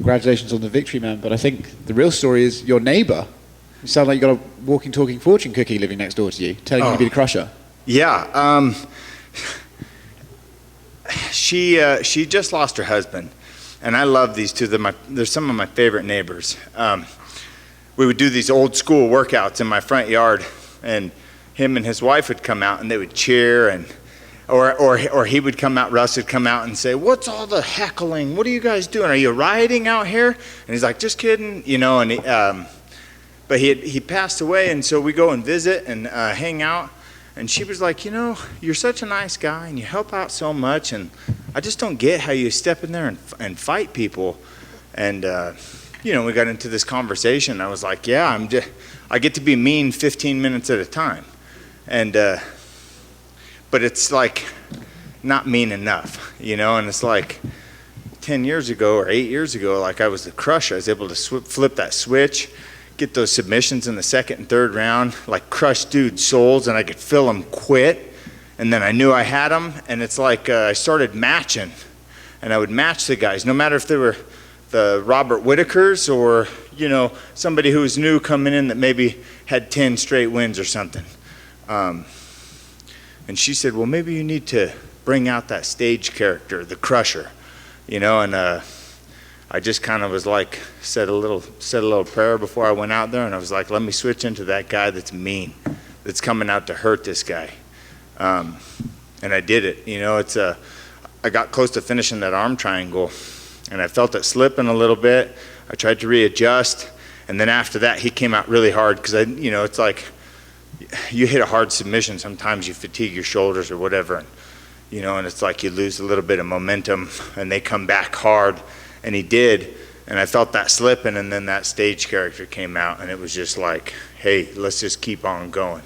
congratulations on the victory, man. But I think the real story is your neighbor. You sound like you got a walking, talking fortune cookie living next door to you, telling you to be the crusher. Yeah. She just lost her husband. And I love these two. They're some of my favorite neighbors. We would do these old school workouts in my front yard, and him and his wife would come out and they would cheer, or he would come out, Russ would come out and say, "What's all the heckling? What are you guys doing? Are you rioting out here?" And he's like, "Just kidding," and but he passed away, and so we go and visit and hang out. And she was like, "You're such a nice guy and you help out so much, and I just don't get how you step in there and fight people." And we got into this conversation. I was like, "Yeah, I get to be mean 15 minutes at a time." And but it's like not mean enough, and it's like 10 years ago or 8 years ago, like I was the crusher. I was able to flip that switch, get those submissions in the second and third round, like crush dudes' souls, and I could feel them quit. And then I knew I had them, and it's like I started matching, and I would match the guys, no matter if they were the Robert Whitakers or, somebody who was new coming in that maybe had 10 straight wins or something. And she said, "Well, maybe you need to bring out that stage character, the crusher," and I just kind of was like, said a little prayer before I went out there, and I was like, let me switch into that guy that's mean, that's coming out to hurt this guy. And I did it. I got close to finishing that arm triangle, and I felt it slipping a little bit. I tried to readjust, and then after that, he came out really hard because it's like you hit a hard submission. Sometimes you fatigue your shoulders or whatever, and it's like you lose a little bit of momentum, and they come back hard. And he did, and I felt that slipping, and then that stage character came out, and it was just like, hey, let's just keep on going.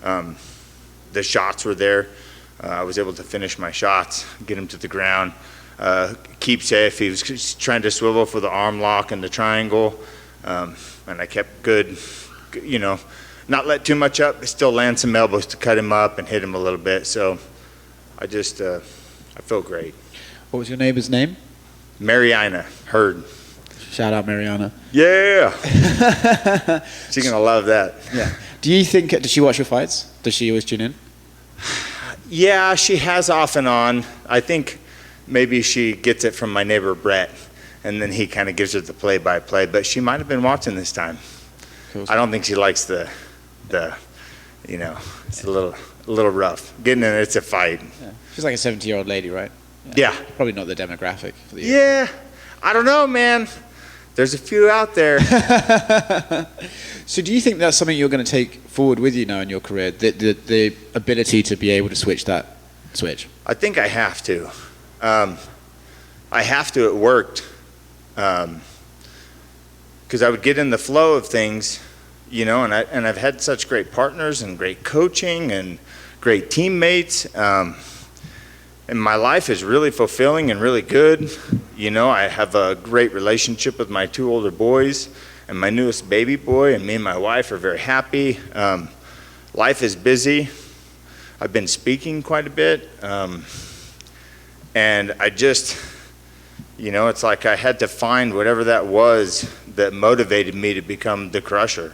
The shots were there. I was able to finish my shots, get him to the ground, keep safe. He was trying to swivel for the arm lock and the triangle, and I kept good, not let too much up, but still land some elbows to cut him up and hit him a little bit. So I felt great. What was your neighbor's name? Mariana Hurd. Shout out Mariana. Yeah. She's gonna love that. Yeah. Do you think, does she watch your fights? Does she always tune in? Yeah, she has off and on. I think maybe she gets it from my neighbor Brett, and then he kind of gives her the play-by-play, but she might have been watching this time. Cool. I don't think she likes the it's a little rough. Getting in it's a fight. Yeah. She's like a 70-year-old lady, right? Yeah. Probably not the demographic for the Yeah. I don't know, man. There's a few out there. So do you think that's something you're going to take forward with you now in your career, the ability to be able to switch that switch? I think I have to. It worked. Because I would get in the flow of things, and I've had such great partners and great coaching and great teammates. And my life is really fulfilling and really good. I have a great relationship with my two older boys and my newest baby boy, and me and my wife are very happy. Life is busy. I've been speaking quite a bit. And I just, it's like I had to find whatever that was that motivated me to become the crusher.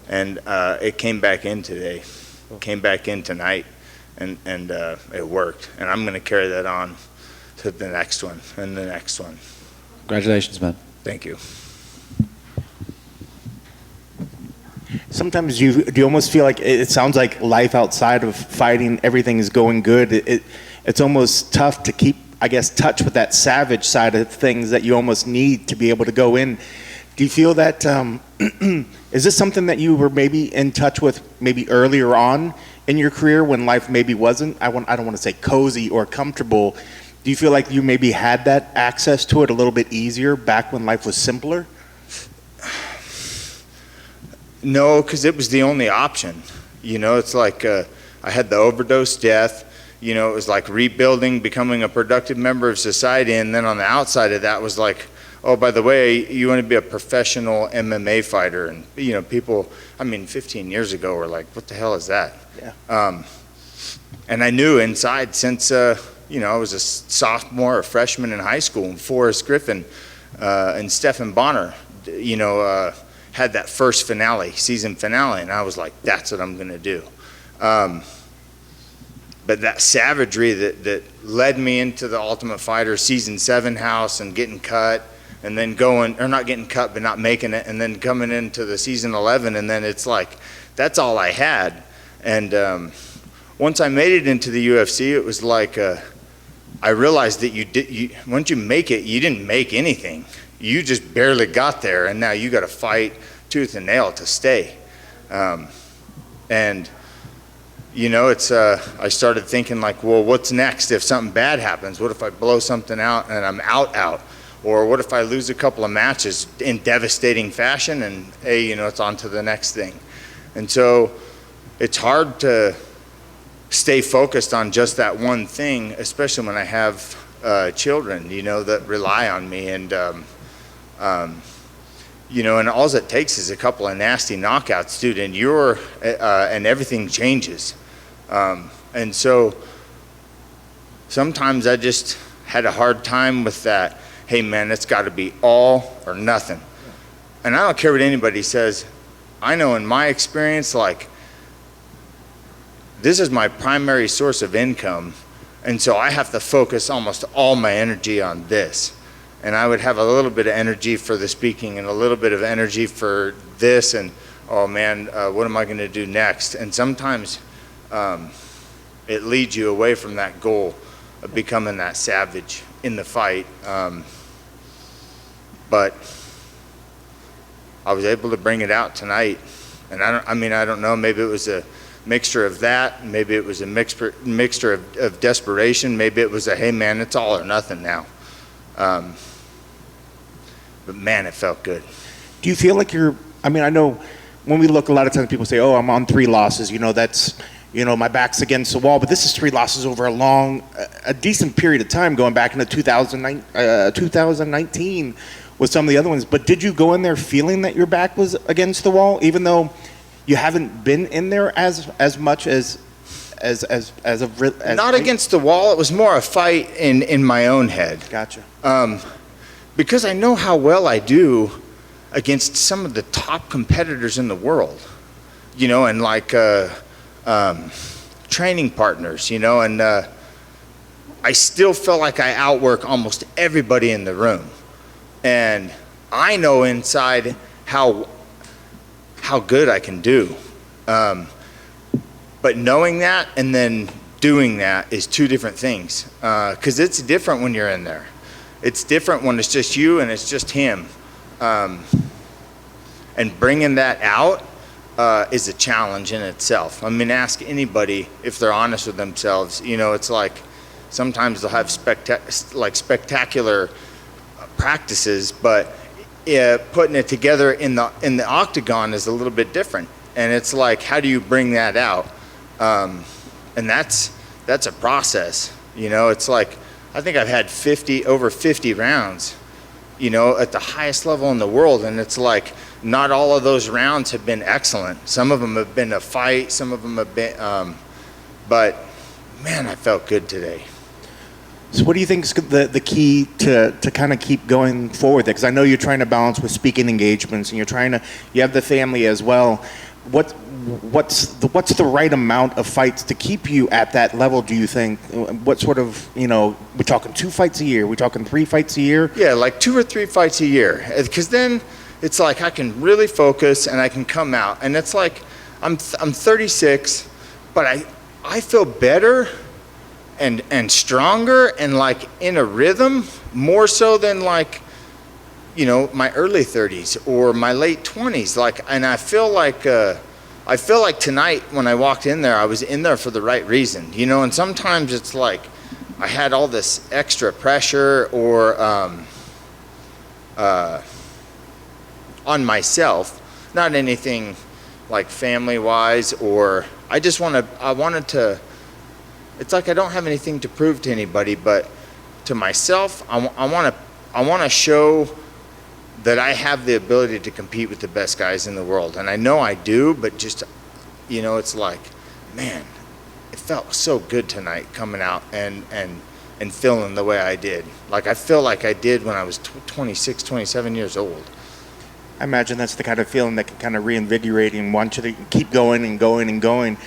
And it came back in today, came back in tonight. And it worked, and I'm going to carry that on to the next one and the next one. Congratulations, man. Thank you. Sometimes do you almost feel like it sounds like life outside of fighting, everything is going good. It's almost tough to keep, I guess, touch with that savage side of things that you almost need to be able to go in. Do you feel that, is this something that you were maybe in touch with maybe earlier on in your career when life maybe wasn't, I don't want to say cozy or comfortable? Do you feel like you maybe had that access to it a little bit easier back when life was simpler? No, because it was the only option. It's like I had the overdose death. It was like rebuilding, becoming a productive member of society, and then on the outside of that was like, oh, by the way, you want to be a professional MMA fighter. And, people, 15 years ago were like, what the hell is that? Yeah. And I knew inside since, I was a sophomore, a freshman in high school, and Forrest Griffin and Stephen Bonner, had that first season finale, and I was like, that's what I'm going to do. But that savagery that led me into the Ultimate Fighter season 7 house and getting cut, and then not getting cut, but not making it, and then coming into the season 11, and then it's like, that's all I had. And once I made it into the UFC, it was like, I realized that once you make it, you didn't make anything. You just barely got there, and now you got to fight tooth and nail to stay. And I started thinking like, well, what's next if something bad happens? What if I blow something out and I'm out? Or what if I lose a couple of matches in devastating fashion and, hey, it's on to the next thing. And so it's hard to stay focused on just that one thing, especially when I have children, that rely on me. And, and all it takes is a couple of nasty knockouts, dude, and and everything changes. And so sometimes I just had a hard time with that. Hey man, it's got to be all or nothing. And I don't care what anybody says. I know in my experience, like, this is my primary source of income. And so I have to focus almost all my energy on this. And I would have a little bit of energy for the speaking and a little bit of energy for this. And, oh man, what am I going to do next? And sometimes it leads you away from that goal of becoming that savage in the fight. But I was able to bring it out tonight. And I don't know, maybe it was a mixture of that, maybe it was a mixture of desperation, maybe it was a, hey man, it's all or nothing now. But man, it felt good. Do you feel like I know when we look, a lot of times people say, oh, I'm on 3 losses, that's, my back's against the wall, but this is 3 losses over a decent period of time, going back into 2019 with some of the other ones. But did you go in there feeling that your back was against the wall, even though you haven't been in there as much as not against the wall? It was more a fight in my own head. Gotcha. Because I know how well I do against some of the top competitors in the world, and like training partners, and I still feel like I outwork almost everybody in the room. And I know inside how good I can do. But knowing that and then doing that is 2 different things. Because it's different when you're in there. It's different when it's just you and it's just him. And bringing that out is a challenge in itself. Ask anybody if they're honest with themselves. It's like sometimes they'll have spectacular practices, but putting it together in the octagon is a little bit different. And it's like, how do you bring that out? And that's a process. It's like, I think I've had over 50 rounds, at the highest level in the world. And it's like, not all of those rounds have been excellent. Some of them have been a fight. Some of them have been, but man, I felt good today. So what do you think is the key to kind of keep going forward there? Because I know you're trying to balance with speaking engagements, and you have the family as well. What's the right amount of fights to keep you at that level, do you think? What sort of, we're talking 2 fights a year? We're talking 3 fights a year? Yeah, like 2 or 3 fights a year. Because then it's like I can really focus and I can come out. And it's like I'm 36, but I feel better and stronger and like in a rhythm more so than like, my early 30s or my late 20s. And I feel like tonight when I walked in there, I was in there for the right reason, and sometimes it's like I had all this extra pressure or on myself, not anything like family wise, or I wanted to, it's like I don't have anything to prove to anybody, but to myself, I want to show that I have the ability to compete with the best guys in the world. And I know I do, but just, it's like, man, it felt so good tonight coming out and and feeling the way I did. Like I feel like I did when I was 26, 27 years old. I imagine that's the kind of feeling that can kind of reinvigorate and want you to keep going and going and going.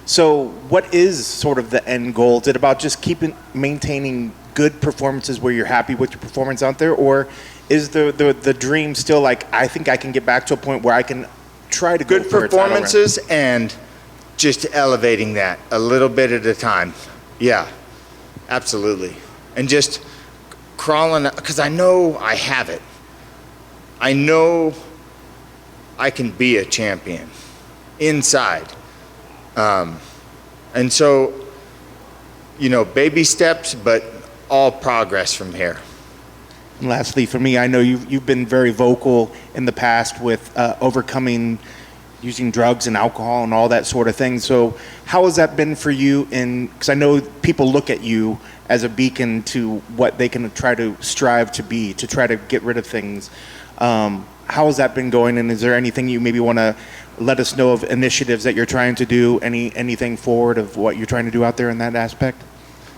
So what is sort of the end goal? Is it about just maintaining good performances where you're happy with your performance out there? Or is the dream still like, I think I can get back to a point where I can try to go Good for a title run? performances and just elevating that a little bit at a time. Yeah, absolutely. And just crawling, because I know I have it. I know I can be a champion inside. And so, baby steps, but all progress from here. And lastly, for me, I know you've been very vocal in the past with overcoming using drugs and alcohol and all that sort of thing. So how has that been for you? Because I know people look at you as a beacon to what they can try to strive to be, to try to get rid of things. How has that been going? And is there anything you maybe want to let us know of initiatives that you're trying to do? Anything forward of what you're trying to do out there in that aspect?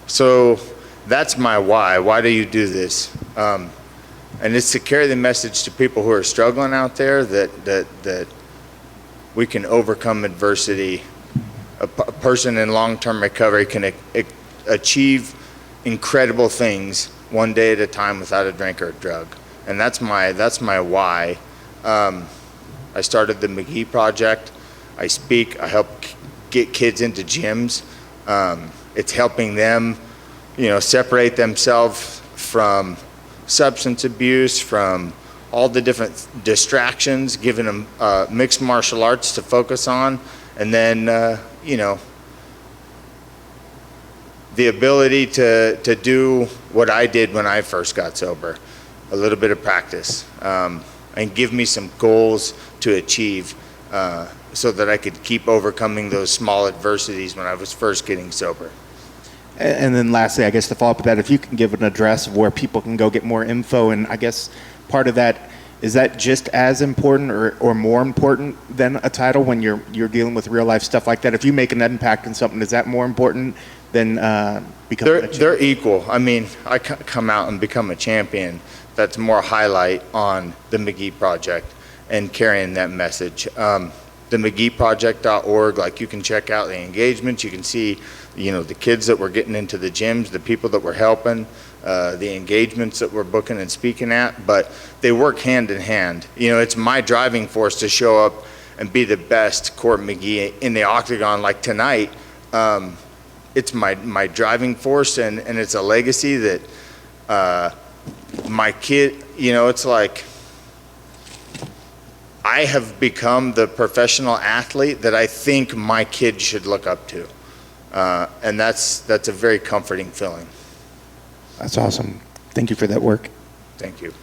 So that's my why. Why do you do this? And it's to carry the message to people who are struggling out there that we can overcome adversity. A person in long-term recovery can achieve incredible things one day at a time without a drink or a drug. And that's my why. I started the McGee Project. I speak. I help get kids into gyms. It's helping them, separate themselves from substance abuse, from all the different distractions, giving them mixed martial arts to focus on, and then, the ability to do what I did when I first got sober, a little bit of practice, and give me some goals to achieve so that I could keep overcoming those small adversities when I was first getting sober. And then lastly, I guess to follow up with that, if you can give an address of where people can go get more info, and I guess part of that, is that just as important or more important than a title when you're dealing with real life stuff like that? If you make an impact in something, is that more important than becoming a champion? They're equal. I mean, I come out and become a champion. That's more highlight on the McGee Project and carrying that message. The McGeeproject.org, like you can check out the engagements. You can see, the kids that we're getting into the gyms, the people that we're helping, the engagements that we're booking and speaking at, but they work hand in hand. It's my driving force to show up and be the best Court McGee in the octagon like tonight. It's my driving force, and it's a legacy that my kid, it's like I have become the professional athlete that I think my kid should look up to. And that's a very comforting feeling. That's awesome. Thank you for that work. Thank you.